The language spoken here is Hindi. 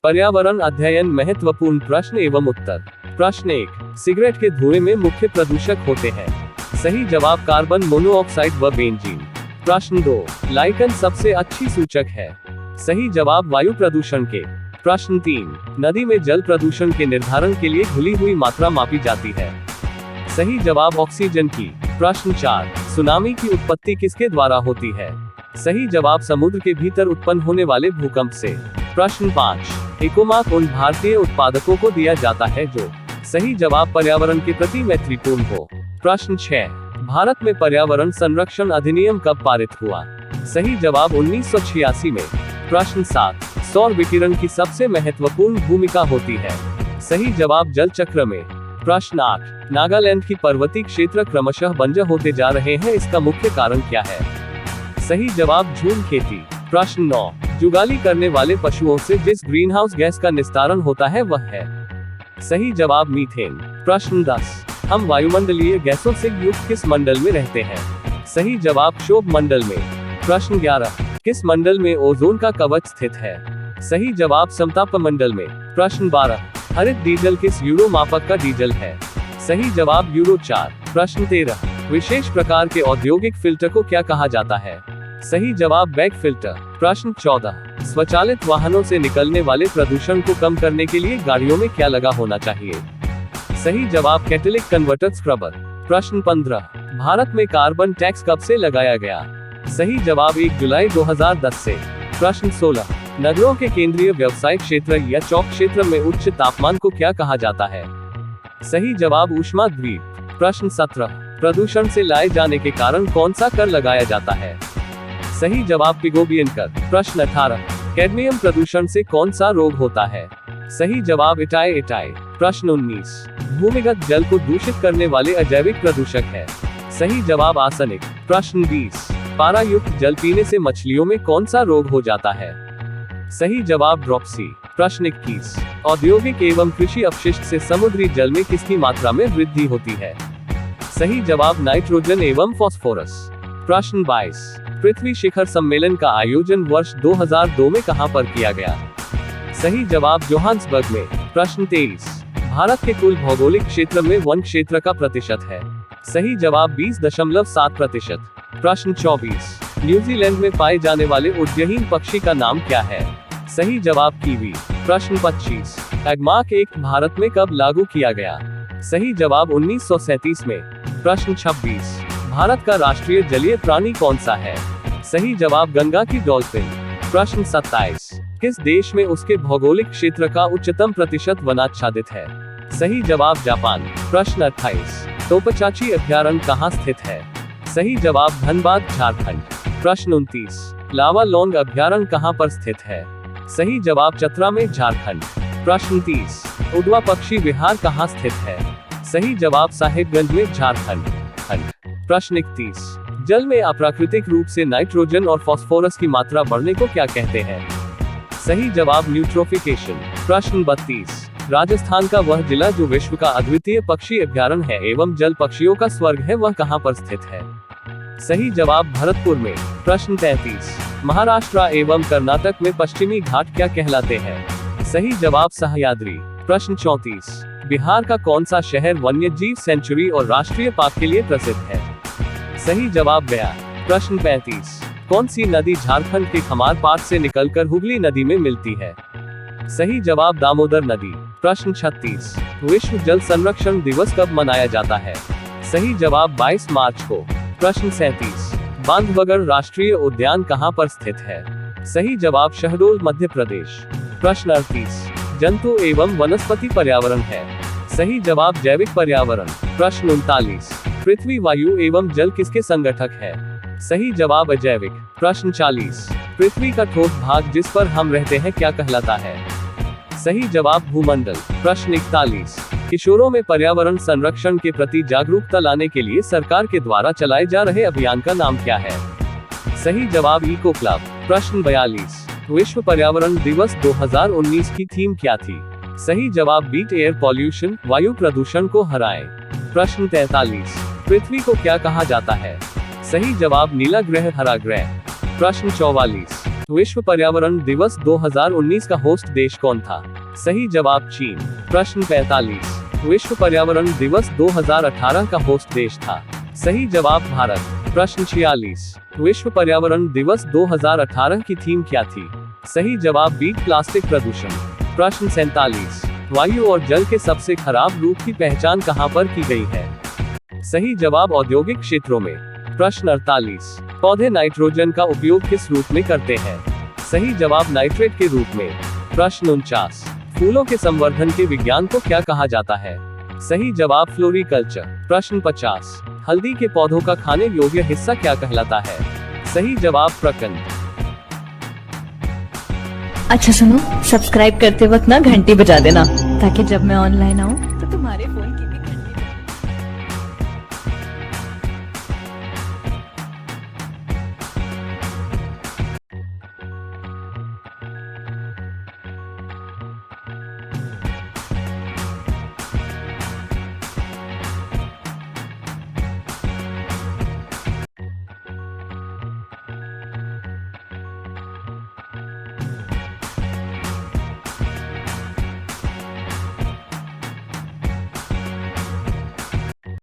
पर्यावरण अध्ययन महत्वपूर्ण प्रश्न एवं उत्तर। प्रश्न 1, सिगरेट के धुएं में मुख्य प्रदूषक होते हैं। सही जवाब कार्बन मोनोऑक्साइड व बेंजीन। प्रश्न 2, लाइकन सबसे अच्छी सूचक है। सही जवाब वायु प्रदूषण के। प्रश्न 3, नदी में जल प्रदूषण के निर्धारण के लिए घुली हुई मात्रा मापी जाती है। सही जवाब ऑक्सीजन की। प्रश्न 4, सुनामी की उत्पत्ति किसके द्वारा होती है। सही जवाब समुद्र के भीतर उत्पन्न होने वाले भूकंप से। प्रश्न 5, इकोमार्क उन भारतीय उत्पादकों को दिया जाता है जो। सही जवाब पर्यावरण के प्रति मैत्रीपूर्ण हो। प्रश्न 6, भारत में पर्यावरण संरक्षण अधिनियम कब पारित हुआ। सही जवाब 1986 में। प्रश्न 7, सौर विकिरण की सबसे महत्वपूर्ण भूमिका होती है। सही जवाब जल चक्र में। प्रश्न 8, नागालैंड की पर्वतीय क्षेत्र क्रमशः बंजर होते जा रहे हैं, इसका मुख्य कारण क्या है। सही जवाब झूम खेती। प्रश्न 9, जुगाली करने वाले पशुओं से जिस ग्रीनहाउस गैस का निस्तारण होता है वह है। सही जवाब मीथेन। प्रश्न 10, हम वायुमंडलीय गैसों से युक्त किस मंडल में रहते हैं। सही जवाब क्षोभ मंडल में। प्रश्न 11, किस मंडल में ओजोन का कवच स्थित है। सही जवाब समताप मंडल में। प्रश्न 12, हरित डीजल किस यूरो मापक का डीजल है। सही जवाब यूरो 4। प्रश्न 13, विशेष प्रकार के औद्योगिक फिल्टर को क्या कहा जाता है। सही जवाब बैक फिल्टर। प्रश्न 14, स्वचालित वाहनों से निकलने वाले प्रदूषण को कम करने के लिए गाड़ियों में क्या लगा होना चाहिए। सही जवाब कैटेलिक कन्वर्टर स्क्रबर। प्रश्न 15, भारत में कार्बन टैक्स कब से लगाया गया। सही जवाब 1 जुलाई 2010 से। प्रश्न 16, नगरों के केंद्रीय व्यवसायिक क्षेत्र या चौक क्षेत्र में उच्च तापमान को क्या कहा जाता है। सही जवाब ऊष्मा द्वीप। प्रश्न 17, प्रदूषण से लाए जाने के कारण कौन सा कर लगाया जाता है। सही जवाब पिगोबियन कर। प्रश्न 18, कैडमियम प्रदूषण से कौन सा रोग होता है। सही जवाब इटाई। प्रश्न 19, भूमिगत जल को दूषित करने वाले अजैविक प्रदूषक है। सही जवाब आर्सेनिक। प्रश्न 20, पारा युक्त जल पीने से मछलियों में कौन सा रोग हो जाता है। सही जवाब ड्रॉपसी। प्रश्न 21, औद्योगिक एवं कृषि अपशिष्ट से समुद्री जल में किसकी मात्रा में वृद्धि होती है। सही जवाब नाइट्रोजन एवं फास्फोरस। प्रश्न 22, पृथ्वी शिखर सम्मेलन का आयोजन वर्ष 2002 में कहां पर किया गया। सही जवाब जोहान्सबर्ग में। प्रश्न 23, भारत के कुल भौगोलिक क्षेत्र में वन क्षेत्र का प्रतिशत है। सही जवाब 20.7%। प्रश्न 24, न्यूजीलैंड में पाए जाने वाले उड्डयहीन पक्षी का नाम क्या है। सही जवाब कीवी। प्रश्न 25, एगमार्क एक्ट भारत में कब लागू किया गया। सही जवाब 1937 में। प्रश्न 26, भारत का राष्ट्रीय जलीय प्राणी कौन सा है। सही जवाब गंगा की डॉल्फिन। प्रश्न 27, किस देश में उसके भौगोलिक क्षेत्र का उच्चतम प्रतिशत वनाच्छादित है। सही जवाब जापान। प्रश्न 28, तोपचाची अभयारण्य कहाँ स्थित है। सही जवाब धनबाद झारखंड। प्रश्न 29, लावा लौंग अभयारण्य कहाँ पर स्थित है। सही जवाब चतरा में झारखंड। प्रश्न 30, उडवा पक्षी विहार कहाँ स्थित है। सही जवाब साहिबगंज में झारखंड। प्रश्न 31, जल में अप्राकृतिक रूप से नाइट्रोजन और फास्फोरस की मात्रा बढ़ने को क्या कहते हैं। सही जवाब न्यूट्रोफिकेशन। प्रश्न 32, राजस्थान का वह जिला जो विश्व का अद्वितीय पक्षी अभयारण्य है एवं जल पक्षियों का स्वर्ग है वह कहां पर स्थित है। सही जवाब भरतपुर में। प्रश्न 33, महाराष्ट्र एवं कर्नाटक में पश्चिमी घाट क्या कहलाते हैं। सही जवाब सह्याद्री। प्रश्न 34, बिहार का कौन सा शहर वन्यजीव सेंचुरी और राष्ट्रीय पार्क के लिए प्रसिद्ध है। सही जवाब गया। प्रश्न 35, कौन सी नदी झारखंड के खमार पाट से निकलकर हुगली नदी में मिलती है। सही जवाब दामोदर नदी। प्रश्न 36, विश्व जल संरक्षण दिवस कब मनाया जाता है। सही जवाब 22 मार्च को। प्रश्न 37, बांधवगढ़ राष्ट्रीय उद्यान कहां पर स्थित है। सही जवाब शहडोल मध्य प्रदेश। प्रश्न 38, जंतु एवं वनस्पति पर्यावरण है। सही जवाब जैविक पर्यावरण। प्रश्न 39, पृथ्वी वायु एवं जल किसके संगठक है। सही जवाब अजैविक। प्रश्न 40, पृथ्वी का ठोस भाग जिस पर हम रहते हैं क्या कहलाता है। सही जवाब भूमंडल। प्रश्न 41, किशोरों में पर्यावरण संरक्षण के प्रति जागरूकता लाने के लिए सरकार के द्वारा चलाए जा रहे अभियान का नाम क्या है। सही जवाब इको क्लब। प्रश्न 42, विश्व पर्यावरण दिवस 2019 की थीम क्या थी। सही जवाब बीट एयर पॉल्यूशन, वायु प्रदूषण को हराएं। प्रश्न 43, पृथ्वी को क्या कहा जाता है। सही जवाब नीला ग्रह, हरा ग्रह। प्रश्न 44, विश्व पर्यावरण दिवस 2019 का होस्ट देश कौन था? सही जवाब चीन। प्रश्न 45, विश्व पर्यावरण दिवस 2018 का होस्ट देश था। सही जवाब भारत। प्रश्न 46, विश्व पर्यावरण दिवस 2018 की थीम क्या थी? सही जवाब बीट प्लास्टिक प्रदूषण। प्रश्न 47, वायु और जल के सबसे खराब रूप की पहचान कहां पर की गई है? सही जवाब औद्योगिक क्षेत्रों में। प्रश्न 48, पौधे नाइट्रोजन का उपयोग किस रूप में करते हैं? सही जवाब नाइट्रेट के रूप में। प्रश्न 49, फूलों के संवर्धन के विज्ञान को क्या कहा जाता है? सही जवाब फ्लोरिकल्चर। प्रश्न 50, हल्दी के पौधों का खाने योग्य हिस्सा क्या कहलाता है? सही जवाब प्रकंद। अच्छा सुनो, सब्सक्राइब करते वक्त ना घंटी बजा देना, ताकि जब मैं ऑनलाइन आऊँ